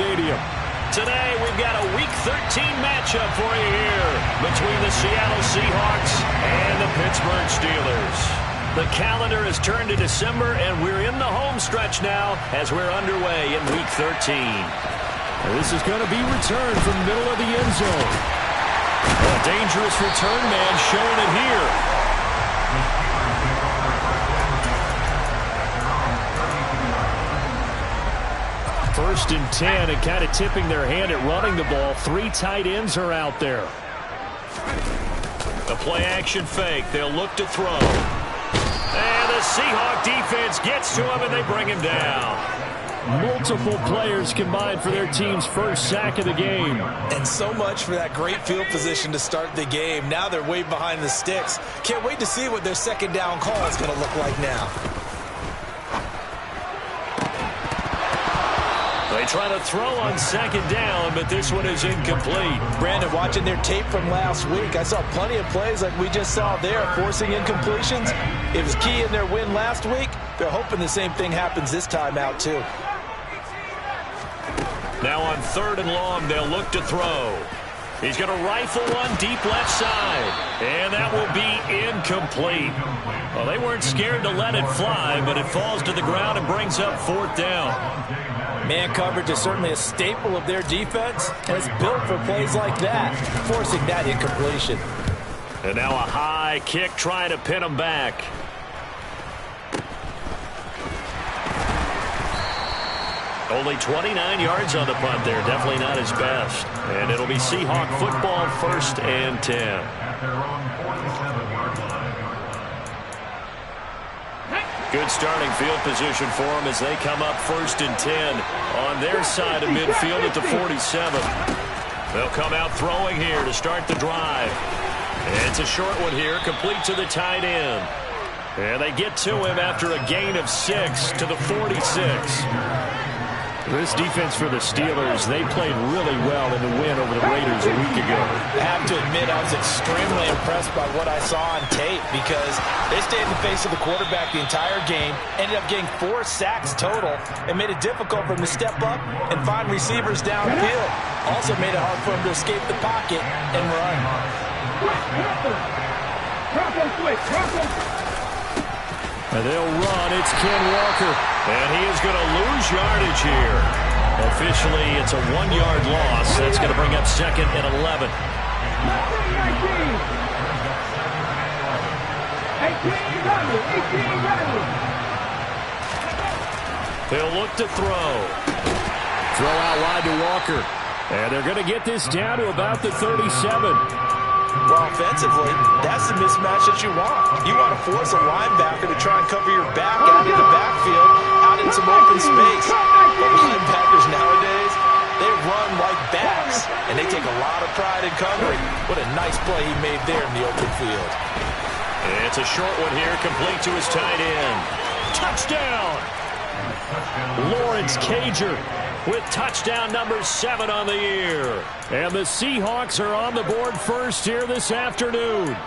Stadium. Today, we've got a Week 13 matchup for you here between the Seattle Seahawks and the Pittsburgh Steelers. The calendar has turned to December, and we're in the home stretch now as we're underway in Week 13. And this is going to be returned from the middle of the end zone. A dangerous return man showing it here. First and 10, and kind of tipping their hand at running the ball. 3 tight ends are out there. The play-action fake. They'll look to throw. And the Seahawk defense gets to him, and they bring him down. Multiple players combined for their team's first sack of the game. And so much for that great field position to start the game. Now they're way behind the sticks. Can't wait to see what their second down call is going to look like now. They try to throw on second down, but this one is incomplete. Brandon, watching their tape from last week, I saw plenty of plays like we just saw there, forcing incompletions. It was key in their win last week. They're hoping the same thing happens this time out, too. Now on 3rd and long, they'll look to throw. He's going to rifle one deep left side, and that will be incomplete. Well, they weren't scared to let it fly, but it falls to the ground and brings up 4th down. Man coverage is certainly a staple of their defense, and it's built for plays like that, forcing that incompletion. And now a high kick trying to pin him back. Only 29 yards on the punt there. Definitely not his best. And it'll be Seahawk football, 1st and 10. Good starting field position for them as they come up 1st and 10 on their side of midfield at the 47. They'll come out throwing here to start the drive. And it's a short one here, complete to the tight end. And they get to him after a gain of 6 to the 46. This defense for the Steelers, they played really well in the win over the Raiders a week ago. I have to admit, I was extremely impressed by what I saw on tape because they stayed in the face of the quarterback the entire game, ended up getting 4 sacks total, and made it difficult for him to step up and find receivers downfield. Also made it hard for him to escape the pocket and run. And they'll run. It's Ken Walker. And he is going to lose yardage here. Officially, it's a 1-yard loss. That's going to bring up 2nd and 11. They'll look to throw. Throw out wide to Walker. And they're going to get this down to about the 37. Well, offensively, that's the mismatch that you want. You want to force a linebacker to try and cover your back out in the backfield, out in some open space. But linebackers nowadays, they run like backs, and they take a lot of pride in covering. What a nice play he made there in the open field. It's a short one here, complete to his tight end. Touchdown! Lawrence Cager with touchdown number 7 on the year. And the Seahawks are on the board first here this afternoon.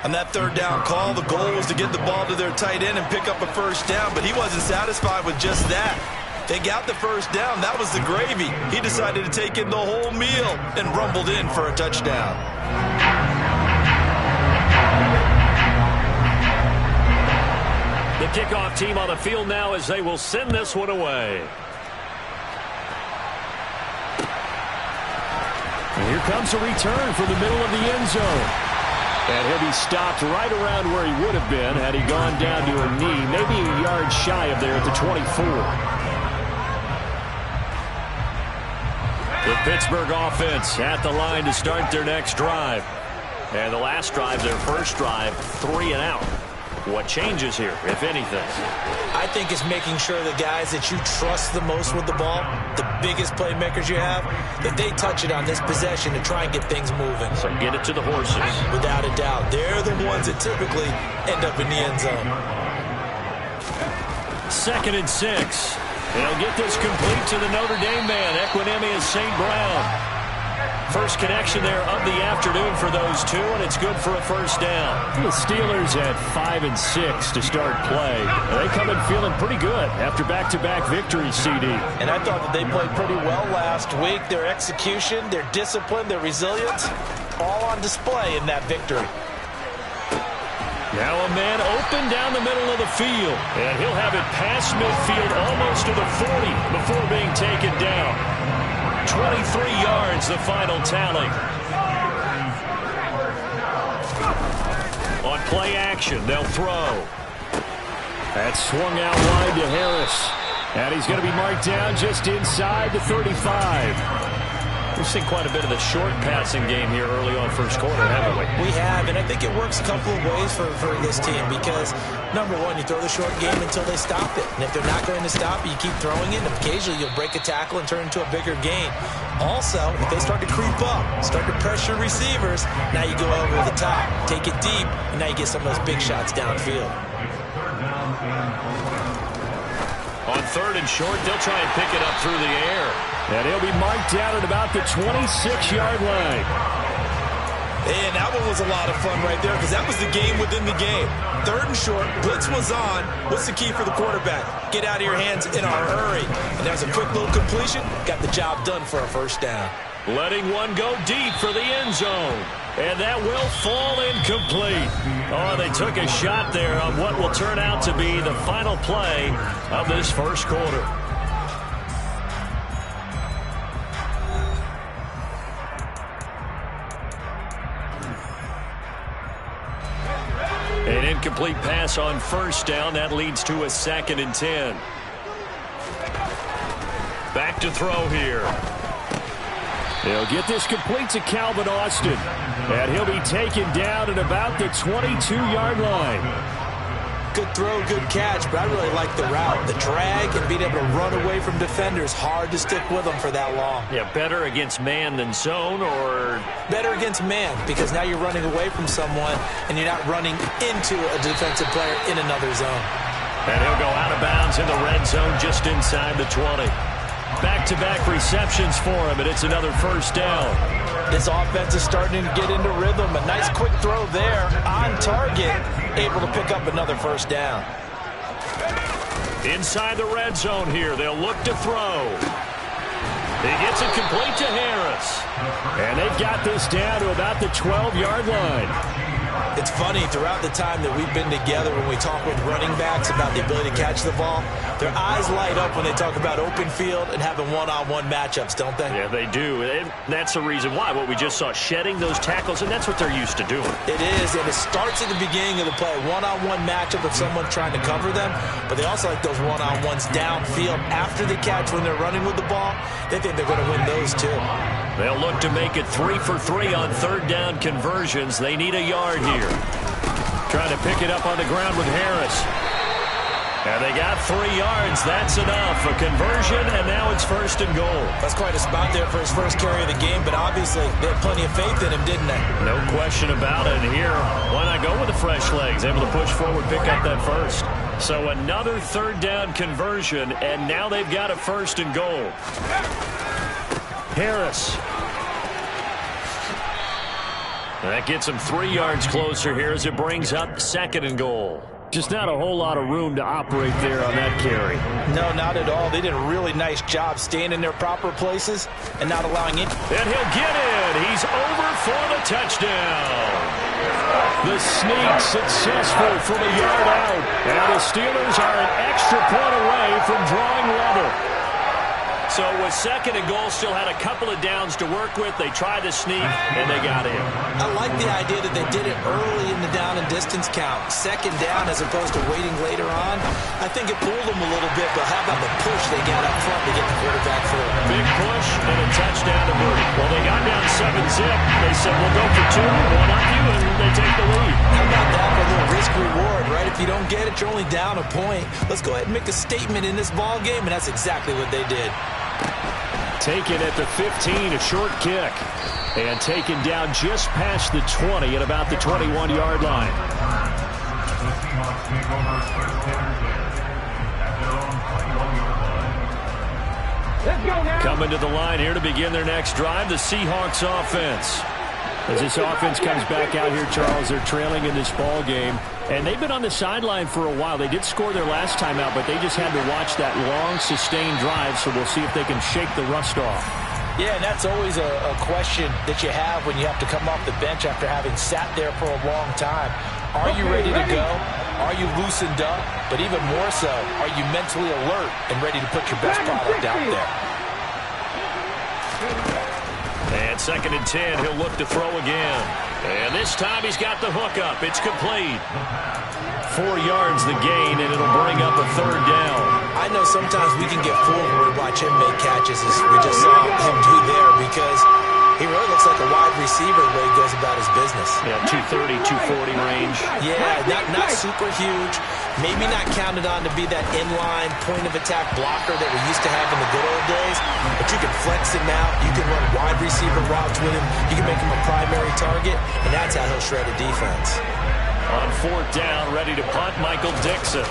On that 3rd down call, the goal was to get the ball to their tight end and pick up a 1st down, but he wasn't satisfied with just that. They got the 1st down. That was the gravy. He decided to take in the whole meal and rumbled in for a touchdown. The kickoff team on the field now as they will send this one away. And here comes a return from the middle of the end zone. And he'll be stopped right around where he would have been had he gone down to a knee, maybe a yard shy of there at the 24. The Pittsburgh offense at the line to start their next drive. And the last drive, their first drive, 3 and out. What changes here, if anything? I think it's making sure the guys that you trust the most with the ball, the biggest playmakers you have, that they touch it on this possession to try and get things moving. So get it to the horses. Without a doubt. They're the ones that typically end up in the end zone. 2nd and 6. They'll get this complete to the Notre Dame man, Equinemius St. Brown. First connection there of the afternoon for those two, and it's good for a first down. The Steelers at 5-6 to start play. They come in feeling pretty good after back-to-back victories, CD. And I thought that they played pretty well last week. Their execution, their discipline, their resilience, all on display in that victory. Now a man open down the middle of the field, and he'll have it past midfield almost to the 40 before being taken down. 23 yards, the final tally. On play action, they'll throw. That's swung out wide to Harris. And he's going to be marked down just inside the 35. We've seen quite a bit of the short passing game here early on first quarter, haven't we? We have, and I think it works a couple of ways for this team because, number one, you throw the short game until they stop it. And if they're not going to stop it, you keep throwing it, and occasionally you'll break a tackle and turn it into a bigger gain. Also, if they start to creep up, start to pressure receivers, now you go over the top, take it deep, and now you get some of those big shots downfield. On third and short, they'll try and pick it up through the air. And he'll be marked down at about the 26-yard line. And that one was a lot of fun right there because that was the game within the game. Third and short, blitz was on. What's the key for the quarterback? Get out of your hands in a hurry. And that was a quick little completion. Got the job done for a first down. Letting one go deep for the end zone. And that will fall incomplete. Oh, they took a shot there on what will turn out to be the final play of this first quarter. An incomplete pass on first down. That leads to a 2nd and 10. Back to throw here. They'll get this complete to Calvin Austin. And he'll be taken down at about the 22-yard line. Good throw, good catch, but I really like the route. The drag and being able to run away from defenders. Hard to stick with them for that long. Yeah, better against man than zone, or? Better against man, because now you're running away from someone and you're not running into a defensive player in another zone. And he'll go out of bounds in the red zone just inside the 20. Back-to-back receptions for him, and it's another first down. This offense is starting to get into rhythm. A nice quick throw there on target, able to pick up another first down. Inside the red zone here, they'll look to throw. He gets it complete to Harris. And they've got this down to about the 12-yard line. It's funny, throughout the time that we've been together, when we talk with running backs about the ability to catch the ball, their eyes light up when they talk about open field and having one-on-one matchups, don't they? Yeah, they do. And that's the reason why. What we just saw, shedding those tackles, and that's what they're used to doing. It is, and it starts at the beginning of the play. One-on-one matchup if someone's trying to cover them, but they also like those one-on-ones downfield after the catch when they're running with the ball. They think they're going to win those too. They'll look to make it 3 for 3 on third down conversions. They need a yard here. Trying to pick it up on the ground with Harris. And they got 3 yards. That's enough. A conversion, and now it's 1st and goal. That's quite a spot there for his first carry of the game, but obviously they had plenty of faith in him, didn't they? No question about it. And here, why not go with the fresh legs? Able to push forward, pick up that first. So another third down conversion, and now they've got a 1st and goal. Harris. That gets him 3 yards closer here as it brings up 2nd and goal. Just not a whole lot of room to operate there on that carry. No, not at all. They did a really nice job staying in their proper places and not allowing it. And he'll get it. He's over for the touchdown. The sneak successful from a yard out. And the Steelers are an extra point away from drawing level. So with 2nd and goal, still had a couple of downs to work with. They tried to sneak, and they got in. I like the idea that they did it early in the down and distance count. 2nd down as opposed to waiting later on. I think it pulled them a little bit, but how about the push they got up front to get the quarterback through? Big push and a touchdown to Moody. Well, they got down 7-zip. They said, we'll go for 2, one on you, and they take the lead. How about that for a little risk-reward, right? If you don't get it, you're only down a point. Let's go ahead and make a statement in this ball game, and that's exactly what they did. Taken at the 15, a short kick. And taken down just past the 20 at about the 21-yard line. Coming to the line here to begin their next drive, the Seahawks offense. As this offense comes back out here, Charles, they're trailing in this ball game. And they've been on the sideline for a while. They did score their last time out, but they just had to watch that long, sustained drive, so we'll see if they can shake the rust off. Yeah, and that's always a question that you have when you have to come off the bench after having sat there for a long time. Are you ready to go? Are you loosened up? But even more so, are you mentally alert and ready to put your best product out there? And 2nd and 10, he'll look to throw again. And this time he's got the hook up. It's complete. 4 yards the gain, and it'll bring up a 3rd down. I know sometimes we can get fooled when we watch him make catches, as we just saw him do there, because he really looks like a wide receiver the way he goes about his business. Yeah, 230, 240 range. Yeah, not super huge. Maybe not counted on to be that inline point-of-attack blocker that we used to have in the good old days. But you can flex him out. You can run wide receiver routes with him. You can make him a primary target, and that's how he'll shred a defense. On 4th down, ready to punt, Michael Dixon.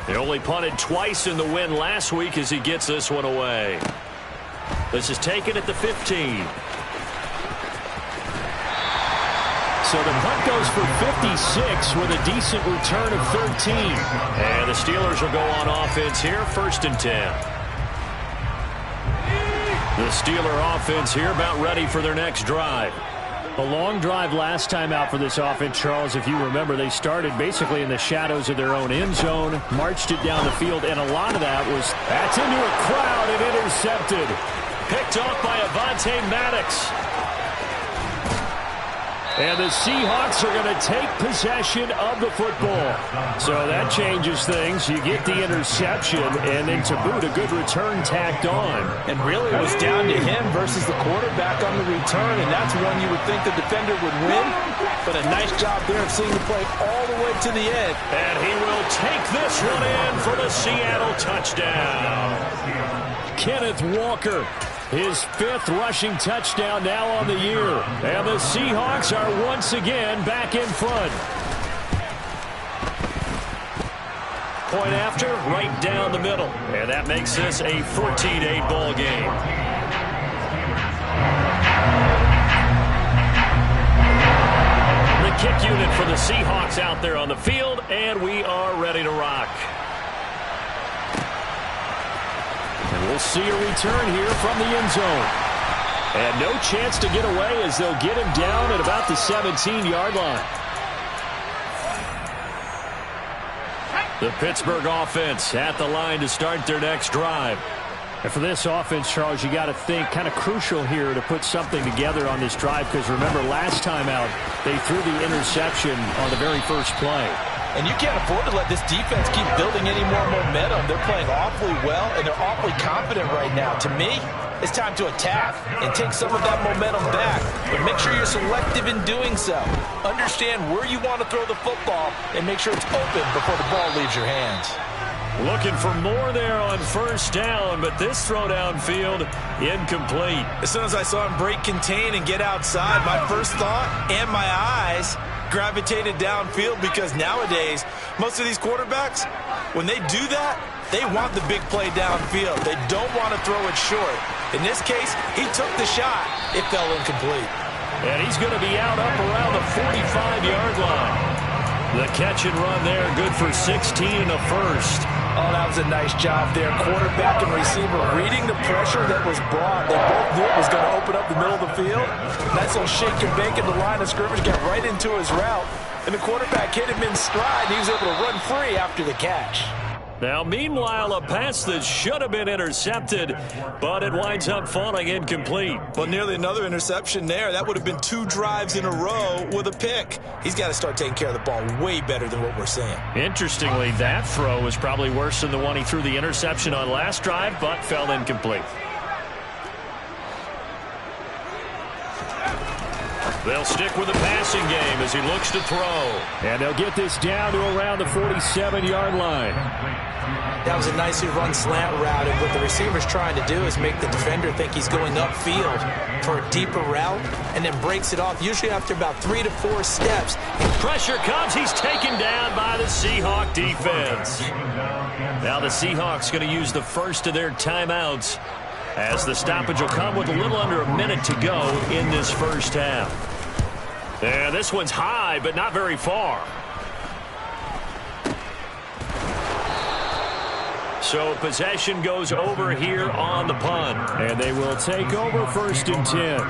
He only punted twice in the win last week as he gets this one away. This is taken at the 15. So the punt goes for 56 with a decent return of 13. And the Steelers will go on offense here, 1st and 10. The Steeler offense here about ready for their next drive. A long drive last time out for this offense, Charles. If you remember, they started basically in the shadows of their own end zone, marched it down the field, and a lot of that was that's into a crowd and intercepted. Picked off by Avonte Maddox. And the Seahawks are going to take possession of the football. So that changes things. You get the interception, and then to boot, a good return tacked on. And really it was down to him versus the quarterback on the return, and that's one you would think the defender would win. But a nice job there of seeing the play all the way to the end. And he will take this one in for the Seattle touchdown. Kenneth Walker. His 5th rushing touchdown now on the year. And the Seahawks are once again back in front. Point after, right down the middle. And that makes this a 14-8 ball game. The kick unit for the Seahawks out there on the field, and we are ready to rock. And we'll see a return here from the end zone. And no chance to get away as they'll get him down at about the 17-yard line. The Pittsburgh offense at the line to start their next drive. And for this offense, Charles, you got to think kind of crucial here to put something together on this drive, because remember last time out they threw the interception on the very first play. And you can't afford to let this defense keep building any more momentum. They're playing awfully well, and they're awfully confident right now. To me, it's time to attack and take some of that momentum back. But make sure you're selective in doing so. Understand where you want to throw the football and make sure it's open before the ball leaves your hands. Looking for more there on 1st down, but this throw downfield incomplete. As soon as I saw him break contain and get outside, my first thought and my eyes gravitated downfield, because nowadays most of these quarterbacks, when they do that, they want the big play downfield. They don't want to throw it short. In this case, he took the shot. It fell incomplete. And he's going to be out up around the 45-yard line. The catch and run there, good for 16 and a first. Oh, that was a nice job there. Quarterback and receiver reading the pressure that was brought. They both knew it was going to open up the middle of the field. Nice little shake and bake in the line of scrimmage, got right into his route. And the quarterback hit him in stride. He was able to run free after the catch. Now, meanwhile, a pass that should have been intercepted, but it winds up falling incomplete. Well, nearly another interception there. That would have been 2 drives in a row with a pick. He's got to start taking care of the ball way better than what we're seeing. Interestingly, that throw was probably worse than the one he threw the interception on last drive, but fell incomplete. They'll stick with the passing game as he looks to throw. And they'll get this down to around the 47-yard line. That was a nicely run slant route, and what the receiver's trying to do is make the defender think he's going upfield for a deeper route, and then breaks it off, usually after about 3 to 4 steps. Pressure comes. He's taken down by the Seahawk defense. Now the Seahawks going to use the first of their timeouts, as the stoppage will come with a little under a minute to go in this first half. And this one's high, but not very far. So possession goes over here on the punt. And they will take over 1st and 10.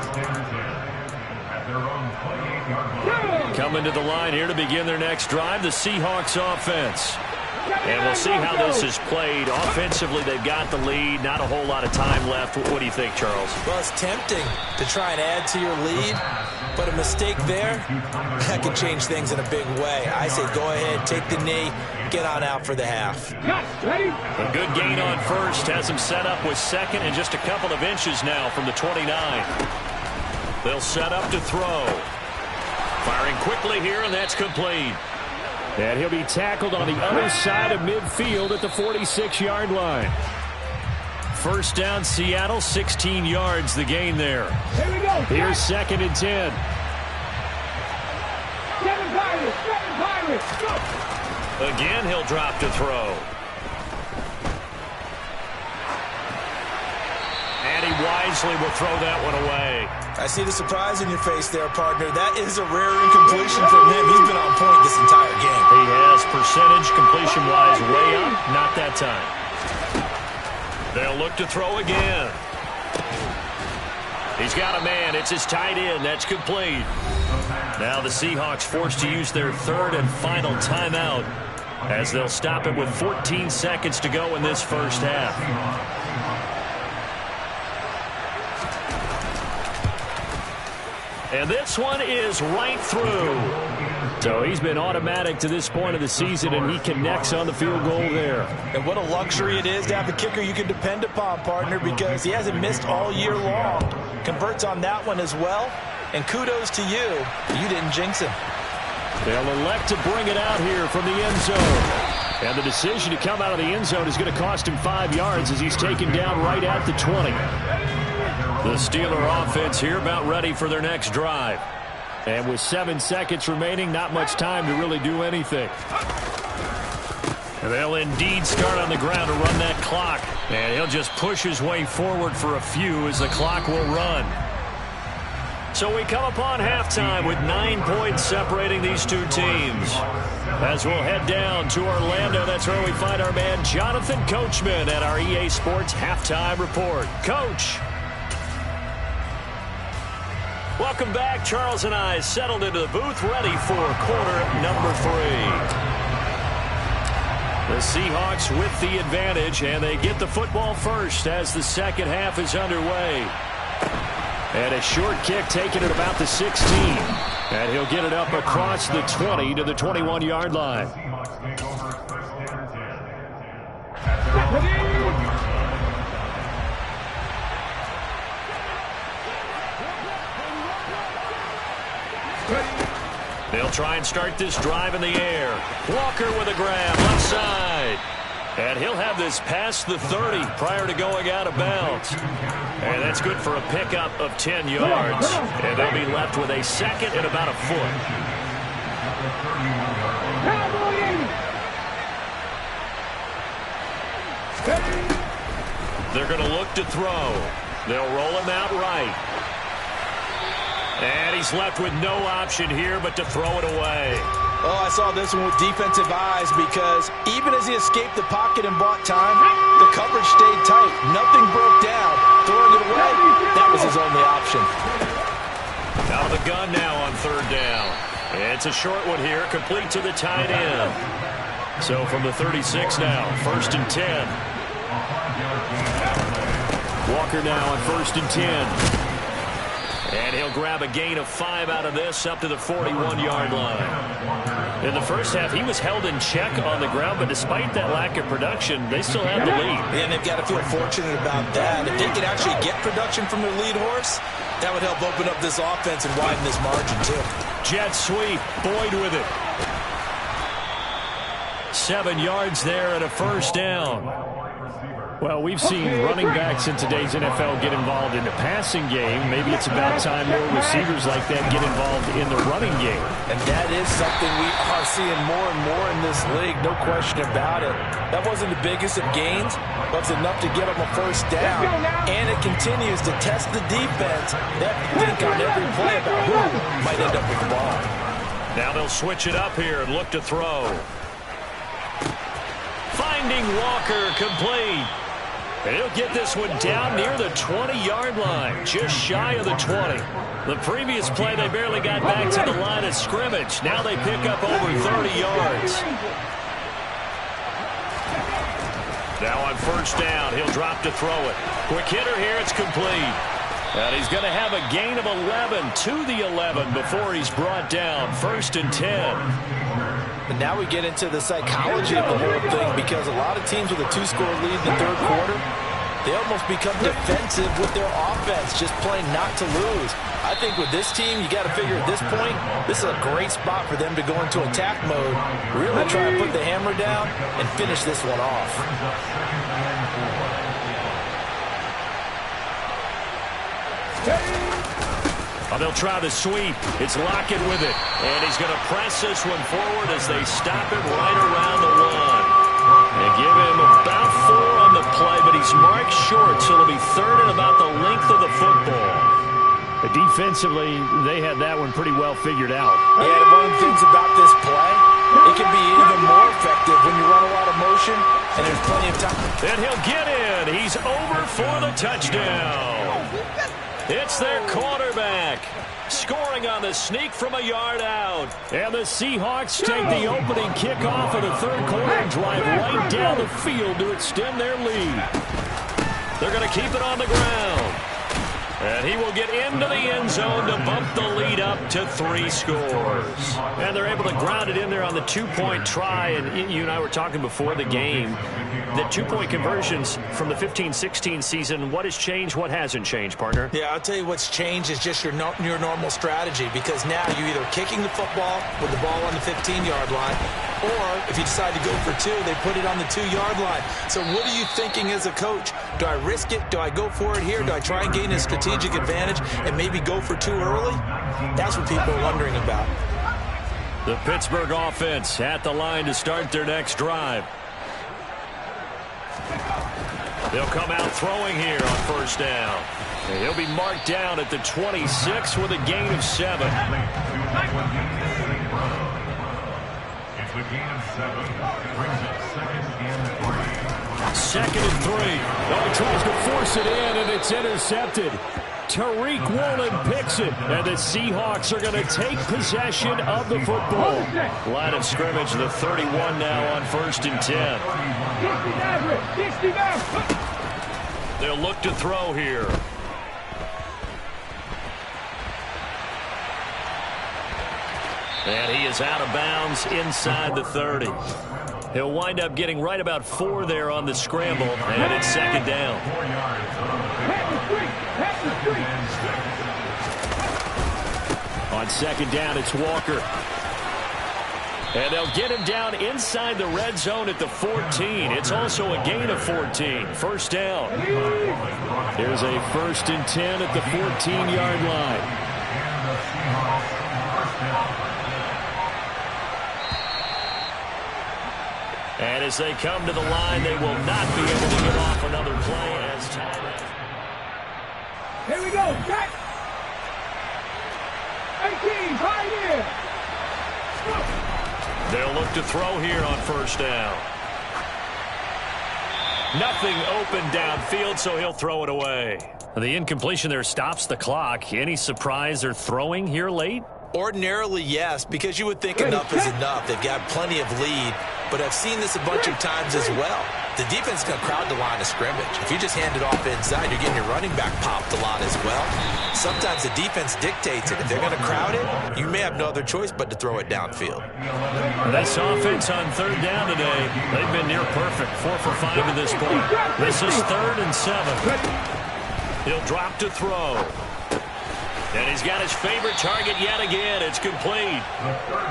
Coming to the line here to begin their next drive, the Seahawks offense. And we'll see how this is played. Offensively, they've got the lead. Not a whole lot of time left. What do you think, Charles? Well, it's tempting to try and add to your lead, but a mistake there, that can change things in a big way. I say go ahead, take the knee, get on out for the half. A good gain on first. Has him set up with second and just a couple of inches now from the 29. They'll set up to throw. Firing quickly here, and that's complete. And he'll be tackled on the other side of midfield at the 46-yard line. First down, Seattle, 16 yards the gain there. Here we go. Here's 2nd and 10. Seven Pirates. Go. Again, he'll drop to throw. And he wisely will throw that one away. I see the surprise in your face there, partner. That is a rare incompletion from him. He's been on point this entire game. He has percentage completion-wise way up. Not that time. They'll look to throw again. He's got a man. It's his tight end. That's complete. Now the Seahawks forced to use their 3rd and final timeout, as they'll stop it with 14 seconds to go in this first half. And this one is right through. So he's been automatic to this point of the season, and he connects on the field goal there. And what a luxury it is to have a kicker you can depend upon, partner, because he hasn't missed all year long. Converts on that one as well. And kudos to you. You didn't jinx him. They'll elect to bring it out here from the end zone. And the decision to come out of the end zone is going to cost him 5 yards as he's taken down right at the 20. The Steeler offense here about ready for their next drive. And with 7 seconds remaining, not much time to really do anything. And they'll indeed start on the ground to run that clock. And he'll just push his way forward for a few as the clock will run. So we come upon halftime with 9 points separating these two teams. As we'll head down to Orlando, that's where we find our man Jonathan Coachman at our EA Sports Halftime Report. Coach. Welcome back. Charles and I settled into the booth, ready for quarter number 3. The Seahawks with the advantage, and they get the football first as the second half is underway. And a short kick taken at about the 16. And he'll get it up across the 20 to the 21-yard line. They'll try and start this drive in the air. Walker with a grab, left side. And he'll have this past the 30 prior to going out of bounds. And that's good for a pickup of 10 yards. And they'll be left with a second and about a foot. They're going to look to throw. They'll roll him out right. And he's left with no option here but to throw it away. Oh, I saw this one with defensive eyes because even as he escaped the pocket and bought time, the coverage stayed tight. Nothing broke down. Throwing it away, that was his only option. Out of the gun now on 3rd down. It's a short one here, complete to the tight end. So from the 36 now, 1st and 10. Walker now on 1st and 10. And he'll grab a gain of 5 out of this up to the 41-yard line. In the first half, he was held in check on the ground, but despite that lack of production, they still have the lead. And they've got to feel fortunate about that. If they can actually get production from their lead horse, that would help open up this offense and widen this margin, too. Jet sweep, Boyd with it. 7 yards there and a first down. Well, we've seen running backs in today's NFL get involved in the passing game. Maybe it's about time more receivers like that get involved in the running game. And that is something we are seeing more and more in this league, no question about it. That wasn't the biggest of gains, but it's enough to get them a first down. And it continues to test the defense. They have to think on every play about who might end up with the ball. Now they'll switch it up here and look to throw. Finding Walker, complete. And he'll get this one down near the 20-yard line, just shy of the 20. The previous play, they barely got back to the line of scrimmage. Now they pick up over 30 yards. Now on first down, he'll drop to throw it. Quick hitter here, it's complete. And he's going to have a gain of 11 to the 11 before he's brought down. First and 10. And now we get into the psychology of the whole thing, because a lot of teams with a 2-score lead in the third quarter, they almost become defensive with their offense, just playing not to lose. I think with this team, you got to figure at this point, this is a great spot for them to go into attack mode, really try to put the hammer down and finish this one off. Oh, they'll try the sweep. It's Lockett with it. And he's going to press this one forward as they stop him right around the 1. They give him about 4 on the play, but he's marked short, so it'll be third and about the length of the football. Defensively, they had that one pretty well figured out. Yeah, one of the things about this play, it can be even more effective when you run a lot of motion and there's plenty of time. And he'll get in. He's over for the touchdown. It's their quarterback, scoring on the sneak from a yard out. And the Seahawks take the opening kickoff of the third quarter and drive right down the field to extend their lead. They're going to keep it on the ground. And he will get into the end zone to bump the lead up to 3 scores. And they're able to ground it in there on the 2-point try. And you and I were talking before the game. The 2-point conversions from the 15-16 season, what has changed, what hasn't changed, partner? Yeah, I'll tell you what's changed is just your normal strategy, because now you're either kicking the football with the ball on the 15-yard line, or if you decide to go for 2, they put it on the 2-yard line. So what are you thinking as a coach? Do I risk it? Do I go for it here? Do I try and gain a strategic advantage and maybe go for 2 early? That's what people are wondering about. The Pittsburgh offense at the line to start their next drive. They'll come out throwing here on first down. And he'll be marked down at the 26 with a gain of 7. It's a gain of 7. Brings up Second and 3. Oh, he tries to force it in, and it's intercepted. Tariq Woolen picks it, and the Seahawks are going to take possession of the football. Line of scrimmage, the 31 now on first and 10. They'll look to throw here. And he is out of bounds inside the 30. He'll wind up getting right about 4 there on the scramble, and it's second down. On second down, it's Walker. And they'll get him down inside the red zone at the 14. It's also a gain of 14. First down. Here's a first and 10 at the 14-yard line. And as they come to the line, they will not be able to get off another play as time. Here we go, check. 18, right here. They'll look to throw here on first down. Nothing open downfield, so he'll throw it away. The incompletion there stops the clock. Any surprise they're throwing here late? Ordinarily, yes, because you would think enough is enough. They've got plenty of lead, but I've seen this a bunch of times as well. the defense is going to crowd the line of scrimmage. If you just hand it off inside, you're getting your running back popped a lot as well. Sometimes the defense dictates it. If they're going to crowd it, you may have no other choice but to throw it downfield. This offense on third down today, they've been near perfect, 4 for 5 at this point. This is 3rd and 7. He'll drop to throw. And he's got his favorite target yet again. It's complete.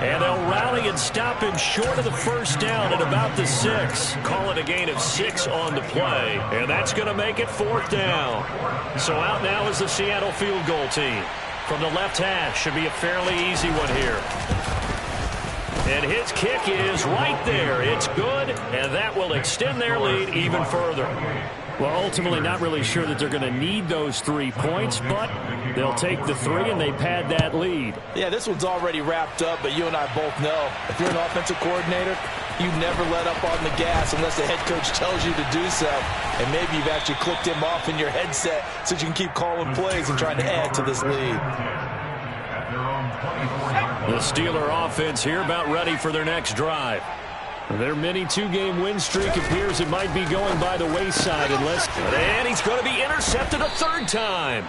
And they'll rally and stop him short of the first down at about the 6. Call it a gain of 6 on the play. And that's going to make it 4th down. So out now is the Seattle field goal team. From the left hash, should be a fairly easy one here. And his kick is right there. It's good, and that will extend their lead even further. Well, ultimately not really sure that they're going to need those 3 points, but they'll take the 3 and they pad that lead. Yeah, this one's already wrapped up, but you and I both know if you're an offensive coordinator, you never let up on the gas unless the head coach tells you to do so. And maybe you've actually clicked him off in your headset so you can keep calling plays and trying to add to this lead. The Steeler offense here about ready for their next drive. Their mini 2-game win streak appears it might be going by the wayside unless... And he's going to be intercepted a 3rd time.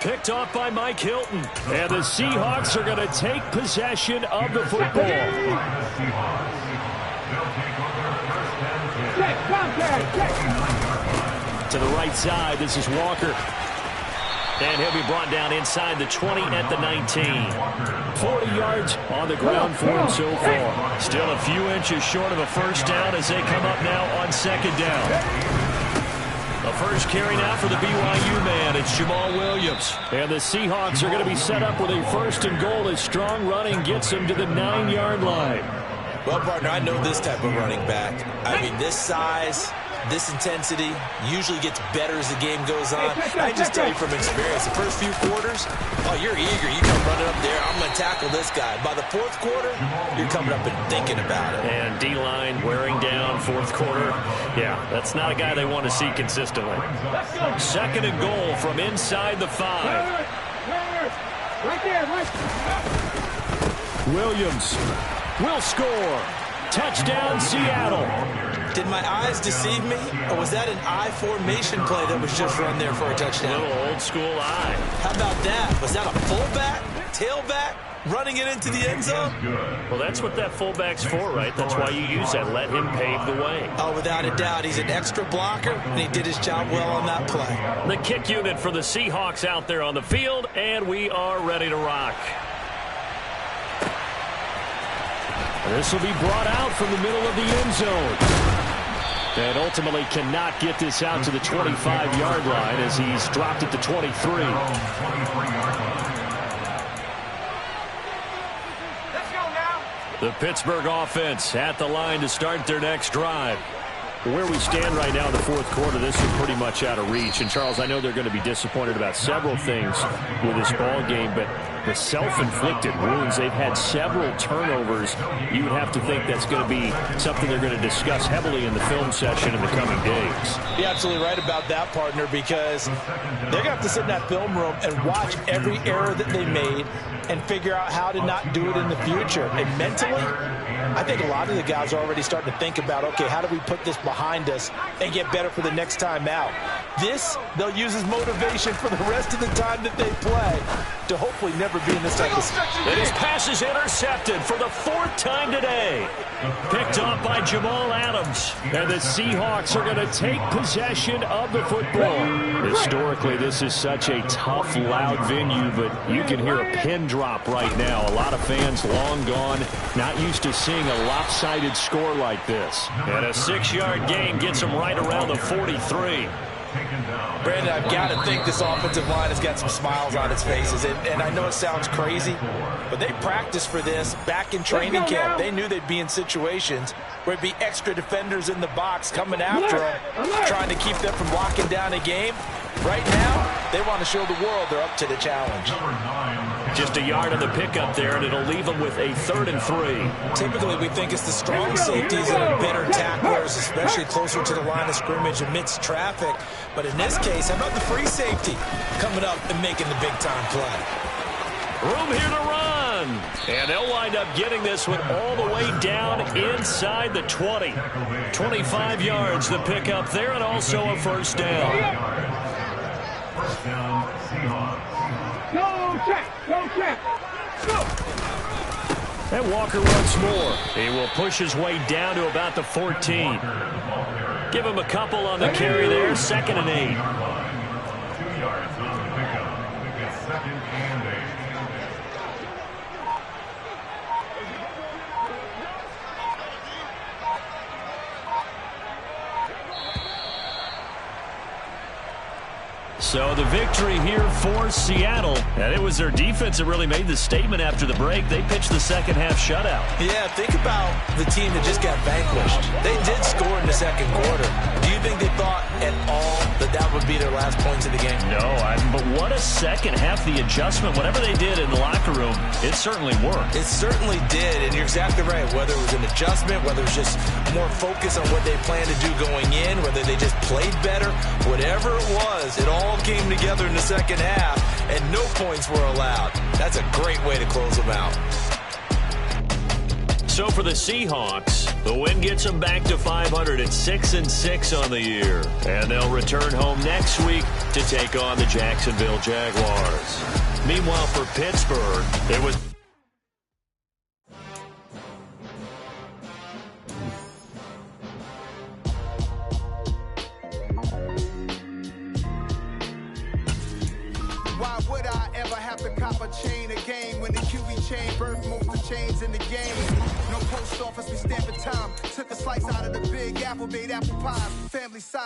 Picked off by Mike Hilton. And the Seahawks are going to take possession of the football. To the right side, this is Walker. And he'll be brought down inside the 20 at the 19. 40 yards on the ground for him so far. Still a few inches short of a first down as they come up now on 2nd down. The first carry now for the BYU man. It's Jamal Williams. And the Seahawks are going to be set up with a 1st and goal as strong running gets them to the 9-yard line. Well, partner, I know this type of running back. I mean, this size, this intensity usually gets better as the game goes on. I just tell you from experience, the first few quarters, oh, you're eager. You come running up there, I'm going to tackle this guy. By the 4th quarter, you're coming up and thinking about it. And D-line wearing down 4th quarter. Yeah, that's not a guy they want to see consistently. 2nd and goal from inside the 5. Right there, right. Williams will score. Touchdown, Seattle. Did my eyes deceive me, or was that an I formation play that was just run there for a touchdown? A little old school eye. How about that? Was that a fullback, tailback, running it into the end zone? Well, that's what that fullback's for, right? That's why you use that. Let him pave the way. Oh, without a doubt. He's an extra blocker, and he did his job well on that play. The kick unit for the Seahawks out there on the field, and we are ready to rock. This will be brought out from the middle of the end zone. And ultimately cannot get this out to the 25-yard line as he's dropped it to 23. The Pittsburgh offense at the line to start their next drive. Where we stand right now in the 4th quarter, this is pretty much out of reach. And, Charles, I know they're going to be disappointed about several things with this ball game, but the self-inflicted wounds, they've had several turnovers. You would have to think that's going to be something they're going to discuss heavily in the film session in the coming days. You're absolutely right about that, partner, because they're going to have to sit in that film room and watch every error that they made and figure out how to not do it in the future. And mentally, I think a lot of the guys are already starting to think about, okay, how do we put this behind us and get better for the next time out? This, they'll use as motivation for the rest of the time that they play to hopefully never be in this type of situation. And his pass is intercepted for the 4th time today. Picked off by Jamal Adams. And the Seahawks are going to take possession of the football. Historically, this is such a tough, loud venue, but you can hear a pin drop right now. A lot of fans long gone, not used to seeing a lopsided score like this. And a 6-yard gain gets him right around the 43. Brandon, I've got to think this offensive line has got some smiles on its faces. And I know it sounds crazy, but they practiced for this back in training camp. They knew they'd be in situations where it'd be extra defenders in the box coming after them, trying to keep them from locking down a game. Right now, they want to show the world they're up to the challenge. Just a yard on the pickup there, and it'll leave them with a 3rd and 3. Typically, we think it's the strong safeties that are better tacklers, especially closer to the line of scrimmage amidst traffic. But in this case, how about the free safety coming up and making the big-time play? Room here to run. And they'll wind up getting this one all the way down inside the 20. 25 yards to pick up there, and also a first down. First down, Seahawks. Go check. Go check. Go. And Walker once more. He will push his way down to about the 14. Give him a couple on the carry there. 2nd and 8. 2 yards on the pickup. It's 2nd and 8. So the victory here for Seattle. And it was their defense that really made the statement after the break. They pitched the second half shutout. Yeah, think about the team that just got vanquished. They did score in the second quarter. Do you think they thought at all that that would be their last points of the game? No, but what a second half. The adjustment, whatever they did in the locker room, it certainly worked. It certainly did, and you're exactly right. Whether it was an adjustment, whether it was just more focus on what they planned to do going in, whether they just played better, whatever it was, it all came together in the second half, and no points were allowed. That's a great way to close them out. So for the Seahawks, the win gets them back to 500 at 6-6 on the year. And they'll return home next week to take on the Jacksonville Jaguars. Meanwhile, for Pittsburgh, it was... Why would I ever have to cop a chain a game when the QB chain birthed most of the chains in the game? No post office, we stamping time. Took a slice out of the big apple, made apple pie, family size.